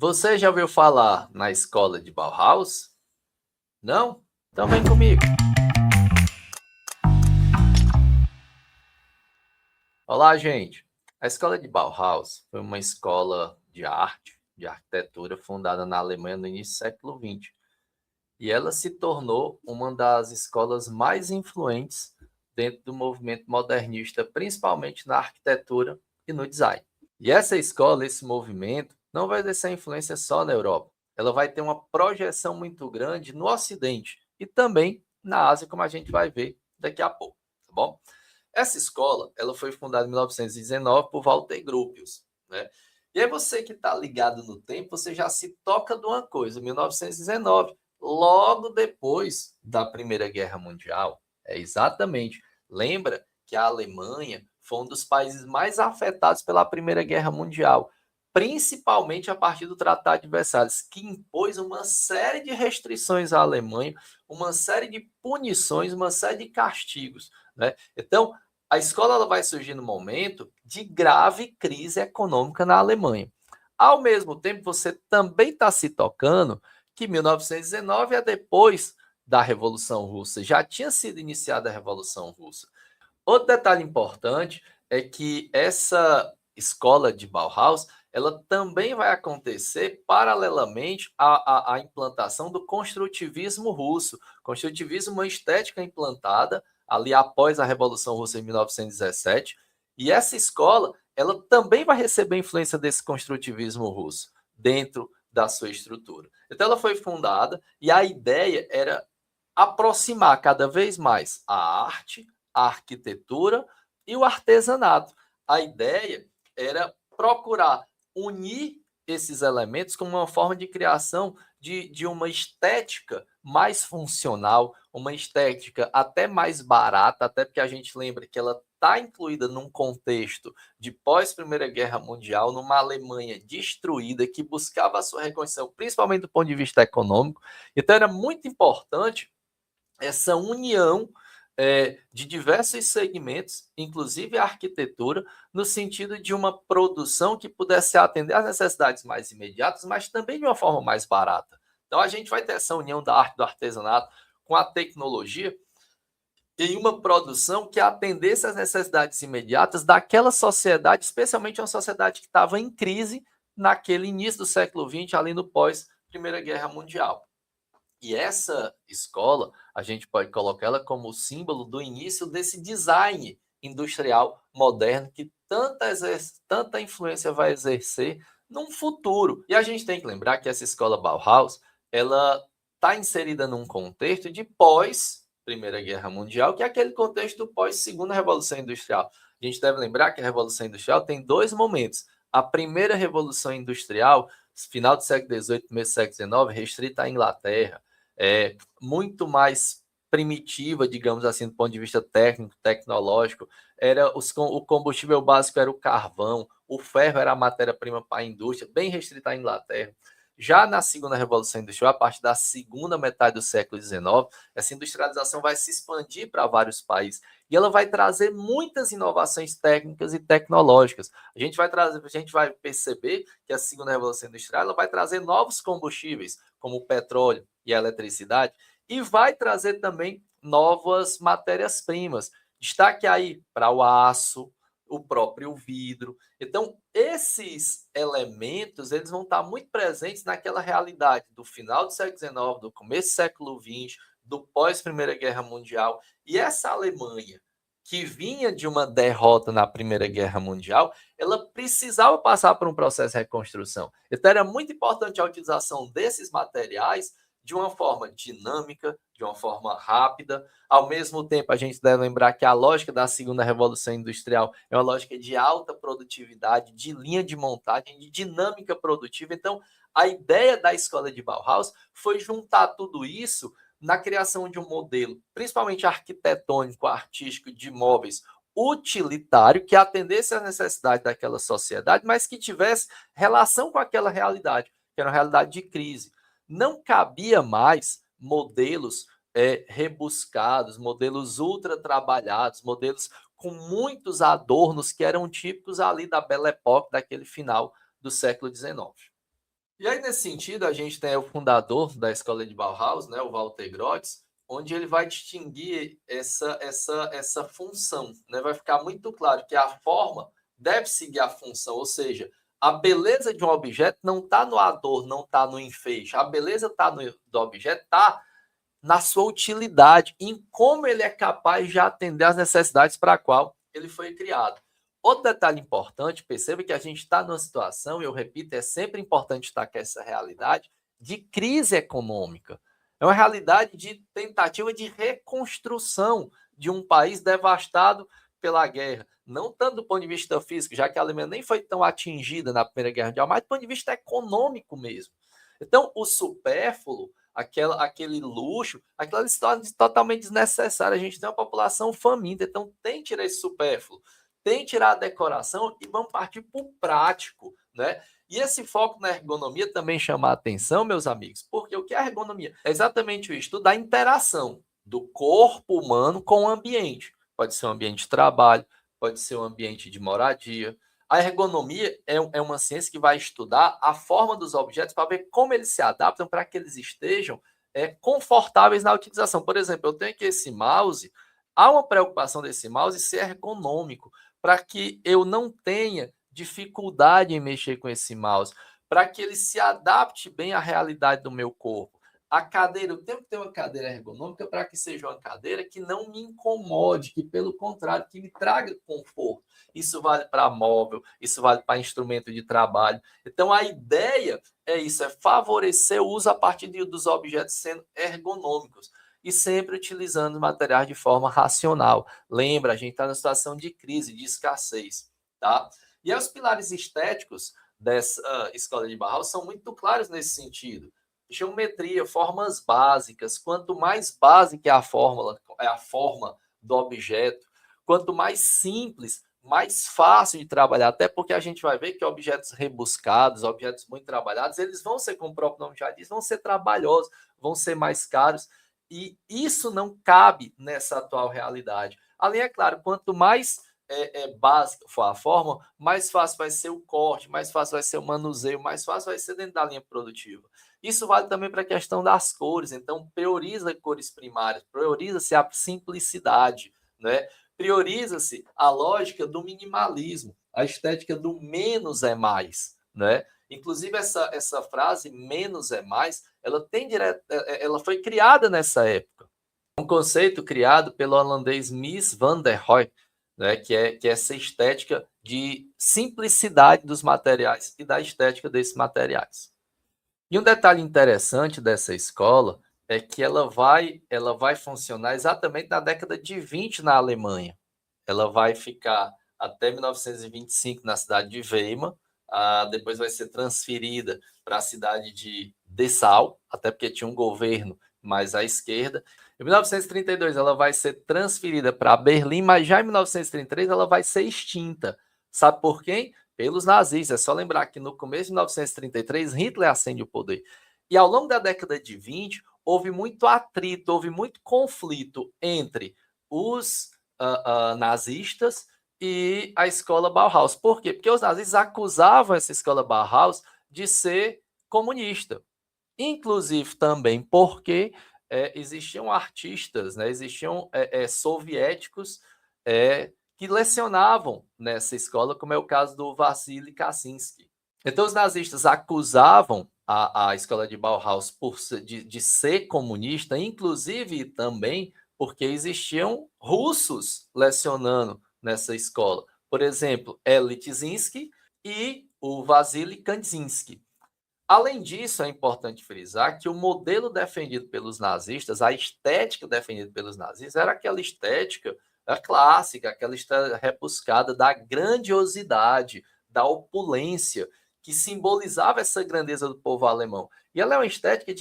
Você já ouviu falar na escola de Bauhaus? Não? Então vem comigo. Olá, gente. A escola de Bauhaus foi uma escola de arte, de arquitetura, fundada na Alemanha no início do século XX. E ela se tornou uma das escolas mais influentes dentro do movimento modernista, principalmente na arquitetura e no design. E essa escola, esse movimento, não vai exercer influência só na Europa. Ela vai ter uma projeção muito grande no Ocidente e também na Ásia, como a gente vai ver daqui a pouco, tá bom? Essa escola, ela foi fundada em 1919 por Walter Gropius, né? E aí você que está ligado no tempo, você já se toca de uma coisa, 1919, logo depois da Primeira Guerra Mundial. É exatamente. Lembra que a Alemanha foi um dos países mais afetados pela Primeira Guerra Mundial, principalmente a partir do Tratado de Versalhes, que impôs uma série de restrições à Alemanha, uma série de punições, uma série de castigos, né? Então, a escola ela vai surgir no momento de grave crise econômica na Alemanha. Ao mesmo tempo, você também está se tocando que 1919 é depois da Revolução Russa, já tinha sido iniciada a Revolução Russa. Outro detalhe importante é que essa escola de Bauhaus, ela também vai acontecer paralelamente à implantação do construtivismo russo. Construtivismo é uma estética implantada ali após a Revolução Russa em 1917, e essa escola, ela também vai receber influência desse construtivismo russo dentro da sua estrutura. Então ela foi fundada e a ideia era aproximar cada vez mais a arte, a arquitetura e o artesanato. A ideia era procurar unir esses elementos como uma forma de criação de uma estética mais funcional, uma estética até mais barata, até porque a gente lembra que ela está incluída num contexto de pós-Primeira Guerra Mundial, numa Alemanha destruída, que buscava a sua reconstrução, principalmente do ponto de vista econômico. Então era muito importante essa união de diversos segmentos, inclusive a arquitetura, no sentido de uma produção que pudesse atender às necessidades mais imediatas, mas também de uma forma mais barata. Então a gente vai ter essa união da arte do artesanato com a tecnologia em uma produção que atendesse às necessidades imediatas daquela sociedade, especialmente uma sociedade que estava em crise naquele início do século XX, ali no pós-Primeira Guerra Mundial. E essa escola, a gente pode colocar ela como símbolo do início desse design industrial moderno que tanta influência vai exercer num futuro. E a gente tem que lembrar que essa escola Bauhaus, ela está inserida num contexto de pós Primeira Guerra Mundial, que é aquele contexto pós Segunda Revolução Industrial. A gente deve lembrar que a Revolução Industrial tem dois momentos. A primeira Revolução Industrial, final do século XVIII, começo do século XIX, restrita à Inglaterra, muito mais primitiva, digamos assim, do ponto de vista técnico, tecnológico. O combustível básico era o carvão, o ferro era a matéria-prima para a indústria, bem restrita à Inglaterra. Já na segunda Revolução Industrial, a partir da segunda metade do século XIX, essa industrialização vai se expandir para vários países e ela vai trazer muitas inovações técnicas e tecnológicas. A gente vai perceber que a segunda Revolução Industrial ela vai trazer novos combustíveis, como o petróleo e a eletricidade, e vai trazer também novas matérias-primas. Destaque aí para o aço, o próprio vidro. Então, esses elementos eles vão estar muito presentes naquela realidade do final do século XIX, do começo do século XX, do pós-Primeira Guerra Mundial. E essa Alemanha, que vinha de uma derrota na Primeira Guerra Mundial, ela precisava passar por um processo de reconstrução. Então, era muito importante a utilização desses materiais de uma forma dinâmica, de uma forma rápida. Ao mesmo tempo, a gente deve lembrar que a lógica da segunda revolução industrial é uma lógica de alta produtividade, de linha de montagem, de dinâmica produtiva. Então, a ideia da escola de Bauhaus foi juntar tudo isso na criação de um modelo, principalmente arquitetônico, artístico, de móveis utilitário, que atendesse às necessidades daquela sociedade, mas que tivesse relação com aquela realidade, que era uma realidade de crise. Não cabia mais modelos rebuscados, modelos ultra trabalhados, modelos com muitos adornos que eram típicos ali da Belle Époque, daquele final do século XIX. E aí, nesse sentido, a gente tem o fundador da escola de Bauhaus, né, o Walter Gropius, onde ele vai distinguir essa função. Né? Vai ficar muito claro que a forma deve seguir a função, ou seja, a beleza de um objeto não está no adorno, não está no enfeite. A beleza do objeto está na sua utilidade, em como ele é capaz de atender às necessidades para a qual ele foi criado. Outro detalhe importante, perceba que a gente está numa situação, e eu repito, é sempre importante destacar essa realidade, de crise econômica. É uma realidade de tentativa de reconstrução de um país devastado pela guerra. Não tanto do ponto de vista físico, já que a Alemanha nem foi tão atingida na Primeira Guerra Mundial, mas do ponto de vista econômico mesmo. Então, o supérfluo, aquele luxo, aquela história totalmente desnecessária. A gente tem uma população faminta, então tem que tirar esse supérfluo, tem que tirar a decoração e vamos partir para o prático, né? E esse foco na ergonomia também chama a atenção, meus amigos, porque o que é a ergonomia? É exatamente o estudo da interação do corpo humano com o ambiente. Pode ser um ambiente de trabalho, pode ser um ambiente de moradia. A ergonomia é uma ciência que vai estudar a forma dos objetos para ver como eles se adaptam para que eles estejam confortáveis na utilização. Por exemplo, eu tenho aqui esse mouse, há uma preocupação desse mouse ser ergonômico, para que eu não tenha dificuldade em mexer com esse mouse, para que ele se adapte bem à realidade do meu corpo. A cadeira, eu tenho que ter uma cadeira ergonômica para que seja uma cadeira que não me incomode, que pelo contrário, que me traga conforto. Isso vale para móvel, isso vale para instrumento de trabalho. Então, a ideia é isso, é favorecer o uso a partir dos objetos sendo ergonômicos e sempre utilizando materiais de forma racional. Lembra, a gente está na situação de crise, de escassez. Tá? E aí, os pilares estéticos dessa escola de Bauhaus são muito claros nesse sentido. Geometria, formas básicas. Quanto mais básica é a forma do objeto, quanto mais simples, mais fácil de trabalhar, até porque a gente vai ver que objetos rebuscados, objetos muito trabalhados, eles vão ser, como o próprio nome já diz, vão ser trabalhosos, vão ser mais caros, e isso não cabe nessa atual realidade. Além, é claro, quanto mais básica for a forma, mais fácil vai ser o corte, mais fácil vai ser o manuseio, mais fácil vai ser dentro da linha produtiva. Isso vale também para a questão das cores, então prioriza cores primárias, prioriza-se a simplicidade, né? Prioriza-se a lógica do minimalismo, a estética do menos é mais, né? Inclusive essa frase menos é mais, ela foi criada nessa época. Um conceito criado pelo holandês Mies van der Rohe, né, que é essa estética de simplicidade dos materiais e da estética desses materiais. E um detalhe interessante dessa escola é que ela vai funcionar exatamente na década de 20 na Alemanha. Ela vai ficar até 1925 na cidade de Weimar, depois vai ser transferida para a cidade de Dessau, até porque tinha um governo mais à esquerda. Em 1932 ela vai ser transferida para Berlim, mas já em 1933 ela vai ser extinta. Sabe por quem? Pelos nazistas. É só lembrar que no começo de 1933 Hitler ascende o poder. E ao longo da década de 20 houve muito atrito, houve muito conflito entre os nazistas e a escola Bauhaus. Por quê? Porque os nazistas acusavam essa escola Bauhaus de ser comunista. Inclusive também porque existiam artistas, né, existiam soviéticos que lecionavam nessa escola, como é o caso do Vassily Kaczynski. Então, os nazistas acusavam a escola de Bauhaus de ser comunista, inclusive também porque existiam russos lecionando nessa escola. Por exemplo, Elie Tzinsky e o Vassily Kandinsky. Além disso, é importante frisar que o modelo defendido pelos nazistas, a estética defendida pelos nazistas, era aquela estética clássica, aquela estética rebuscada da grandiosidade, da opulência, que simbolizava essa grandeza do povo alemão. E ela é uma estética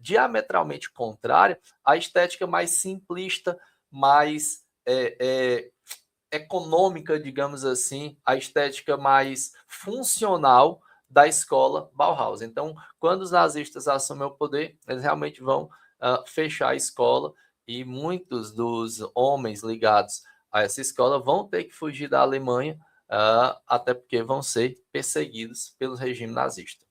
diametralmente contrária à estética mais simplista, mais econômica, digamos assim, a estética mais funcional da escola Bauhaus. Então, quando os nazistas assumem o poder, eles realmente vão fechar a escola e muitos dos homens ligados a essa escola vão ter que fugir da Alemanha, até porque vão ser perseguidos pelo regime nazista.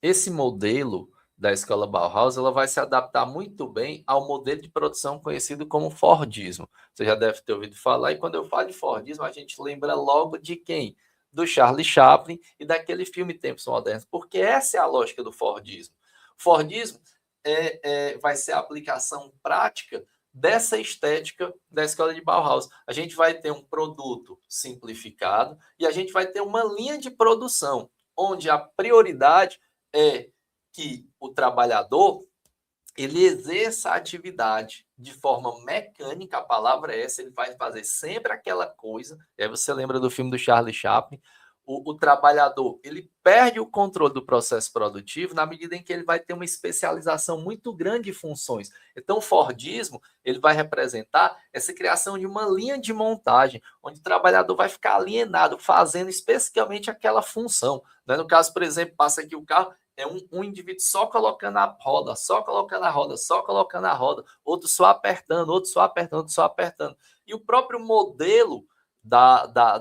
esse modelo da escola Bauhaus, ela vai se adaptar muito bem ao modelo de produção conhecido como Fordismo. Você já deve ter ouvido falar, e quando eu falo de Fordismo, a gente lembra logo de quem? Do Charlie Chaplin e daquele filme Tempos Modernos, porque essa é a lógica do Fordismo. O Fordismo vai ser a aplicação prática dessa estética da escola de Bauhaus. A gente vai ter um produto simplificado e a gente vai ter uma linha de produção, onde a prioridade é que o trabalhador ele exerça a atividade de forma mecânica, a palavra é essa, ele vai fazer sempre aquela coisa. E aí você lembra do filme do Charlie Chaplin, o trabalhador ele perde o controle do processo produtivo na medida em que ele vai ter uma especialização muito grande de funções. Então, o Fordismo ele vai representar essa criação de uma linha de montagem, onde o trabalhador vai ficar alienado, fazendo especificamente aquela função. No caso, por exemplo, passa aqui o carro, é um indivíduo só colocando a roda, só colocando a roda, só colocando a roda, outro só apertando, outro só apertando, outro só apertando. E o próprio modelo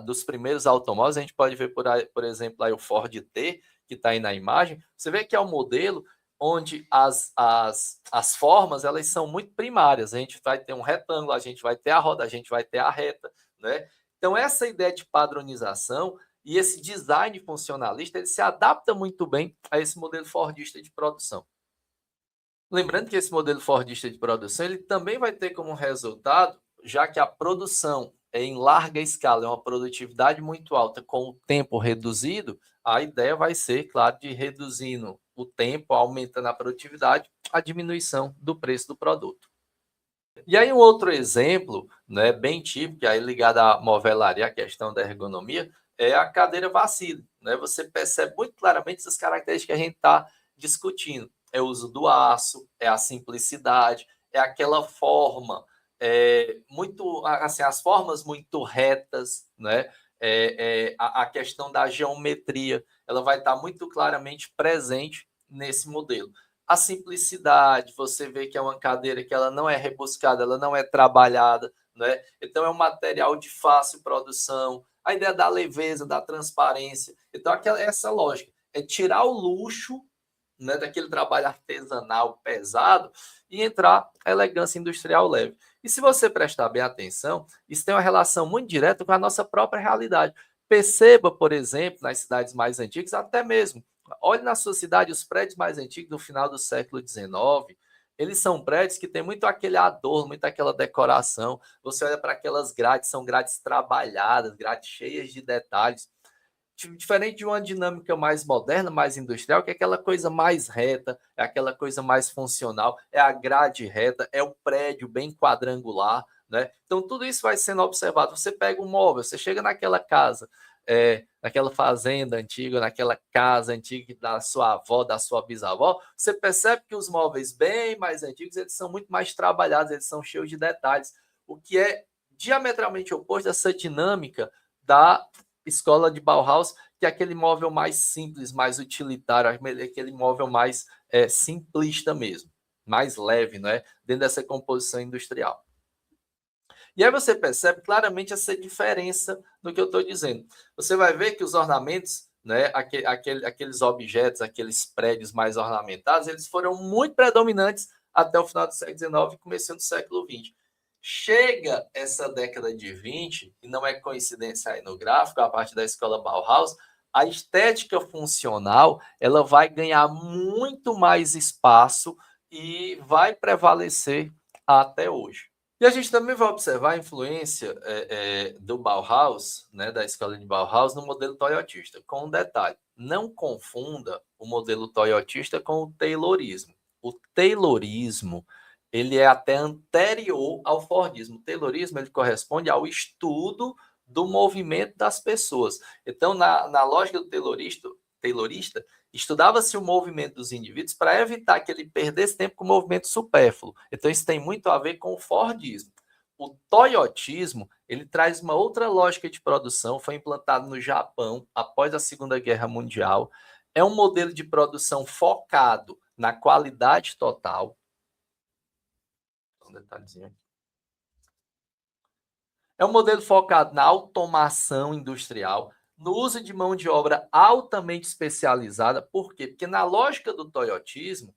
dos primeiros automóveis, a gente pode ver, por exemplo, aí o Ford T, que está aí na imagem, você vê que é um modelo onde as formas elas são muito primárias. A gente vai ter um retângulo, a gente vai ter a roda, a gente vai ter a reta, né? Então, essa ideia de padronização e esse design funcionalista, ele se adapta muito bem a esse modelo fordista de produção. Lembrando que esse modelo fordista de produção, ele também vai ter como resultado, já que a produção é em larga escala, é uma produtividade muito alta, com o tempo reduzido, a ideia vai ser, claro, de reduzindo o tempo, aumentando a produtividade, a diminuição do preço do produto. E aí um outro exemplo, né, bem típico, aí ligado à movelaria, a questão da ergonomia, é a cadeira vacila, né? Você percebe muito claramente essas características que a gente está discutindo. É o uso do aço, é a simplicidade, é aquela forma muito, assim, as formas muito retas, né? A questão da geometria, ela vai estar muito claramente presente nesse modelo. A simplicidade, você vê que é uma cadeira que ela não é rebuscada, ela não é trabalhada, né? Então é um material de fácil produção. A ideia da leveza, da transparência. Então essa lógica é tirar o luxo, né, daquele trabalho artesanal pesado e entrar a elegância industrial leve. E se você prestar bem atenção, isso tem uma relação muito direta com a nossa própria realidade. Perceba, por exemplo, nas cidades mais antigas, até mesmo, olhe na sua cidade os prédios mais antigos do final do século XIX, eles são prédios que têm muito aquele adorno, muito aquela decoração. Você olha para aquelas grades, são grades trabalhadas, grades cheias de detalhes. Diferente de uma dinâmica mais moderna, mais industrial, que é aquela coisa mais reta, é aquela coisa mais funcional, é a grade reta, é o prédio bem quadrangular, né? Então, tudo isso vai sendo observado. Você pega um móvel, você chega naquela casa, naquela fazenda antiga, naquela casa antiga da sua avó, da sua bisavó, você percebe que os móveis bem mais antigos, eles são muito mais trabalhados, eles são cheios de detalhes, o que é diametralmente oposto dessa dinâmica da escola de Bauhaus, que é aquele móvel mais simples, mais utilitário, aquele móvel mais simplista mesmo, mais leve, né? Dentro dessa composição industrial. E aí você percebe claramente essa diferença no que eu estou dizendo. Você vai ver que os ornamentos, né, aqueles objetos, aqueles prédios mais ornamentados, eles foram muito predominantes até o final do século XIX e começo do século XX. Chega essa década de 20, e não é coincidência aí no gráfico, a partir da escola Bauhaus, a estética funcional ela vai ganhar muito mais espaço e vai prevalecer até hoje. E a gente também vai observar a influência do Bauhaus, né, da escola de Bauhaus, no modelo toyotista. Com um detalhe, não confunda o modelo toyotista com o taylorismo. O taylorismo ele é até anterior ao Fordismo. O Taylorismo ele corresponde ao estudo do movimento das pessoas. Então, na lógica do taylorista, estudava-se o movimento dos indivíduos para evitar que ele perdesse tempo com o movimento supérfluo. Então, isso tem muito a ver com o Fordismo. O toyotismo ele traz uma outra lógica de produção, foi implantado no Japão após a Segunda Guerra Mundial. É um modelo de produção focado na qualidade total. Um detalhezinho aqui. É um modelo focado na automação industrial, no uso de mão de obra altamente especializada. Por quê? Porque na lógica do toyotismo,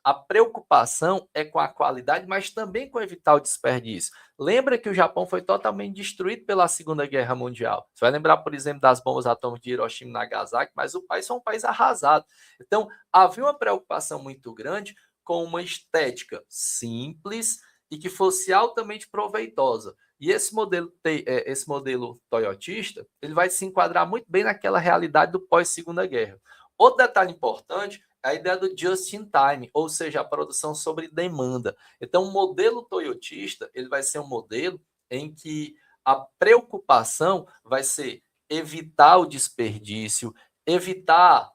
a preocupação é com a qualidade, mas também com evitar o desperdício. Lembra que o Japão foi totalmente destruído pela Segunda Guerra Mundial. Você vai lembrar, por exemplo, das bombas atômicas de Hiroshima e Nagasaki, mas o país foi um país arrasado. Então, havia uma preocupação muito grande com uma estética simples e que fosse altamente proveitosa. E esse modelo toyotista, ele vai se enquadrar muito bem naquela realidade do pós-Segunda Guerra. Outro detalhe importante é a ideia do just in time, ou seja, a produção sobre demanda. Então, o modelo toyotista, ele vai ser um modelo em que a preocupação vai ser evitar o desperdício, evitar,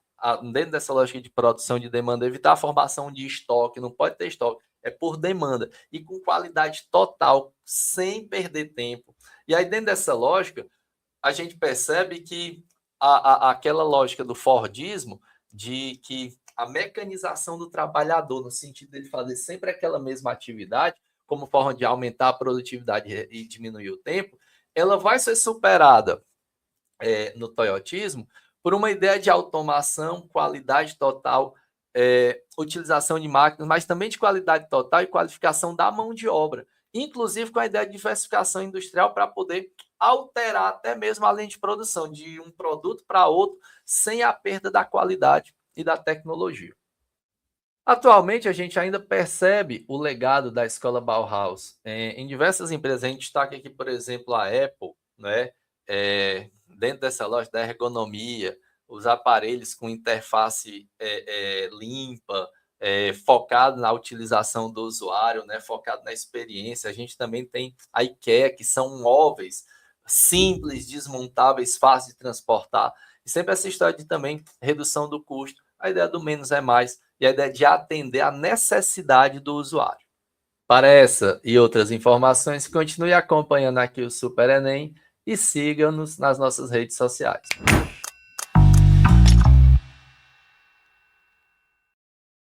dentro dessa lógica de produção de demanda, evitar a formação de estoque, não pode ter estoque, é por demanda, e com qualidade total, sem perder tempo. E aí, dentro dessa lógica, a gente percebe que aquela lógica do Fordismo, de que a mecanização do trabalhador, no sentido dele fazer sempre aquela mesma atividade, como forma de aumentar a produtividade e diminuir o tempo, ela vai ser superada no toyotismo por uma ideia de automação, qualidade total, utilização de máquinas, mas também de qualidade total e qualificação da mão de obra, inclusive com a ideia de diversificação industrial para poder alterar até mesmo a linha de produção de um produto para outro sem a perda da qualidade e da tecnologia. Atualmente, a gente ainda percebe o legado da escola Bauhaus em diversas empresas. A gente destaca aqui, por exemplo, a Apple, né? Dentro dessa loja da ergonomia, os aparelhos com interface limpa, focado na utilização do usuário, né? Focado na experiência. A gente também tem a IKEA, que são móveis simples, desmontáveis, fáceis de transportar. E sempre essa história de também redução do custo, a ideia do menos é mais e a ideia de atender a necessidade do usuário. Para essa e outras informações, continue acompanhando aqui o Super Enem e siga-nos nas nossas redes sociais.